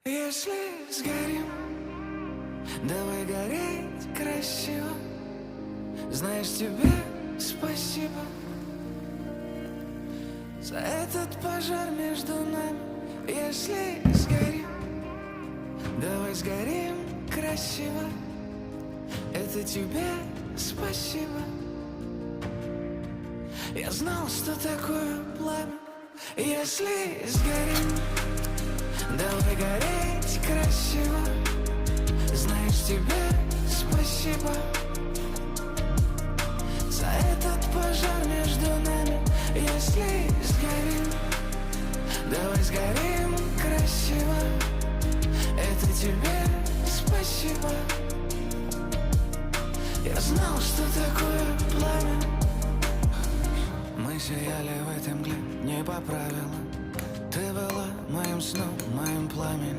Если сгорим, давай гореть красиво. Знаешь, тебе спасибо за этот пожар между нами. Если сгорим, давай сгорим красиво. Это тебе спасибо. Я знал, что такое пламя. Если сгорим, давай гореть красиво. Знаешь, тебе спасибо за этот пожар между нами. Если сгорим, давай сгорим красиво. Это тебе спасибо. Я знал, что такое пламя. Мы сияли в этой мгле не по правилам. Ты была моим сном, моим пламенем.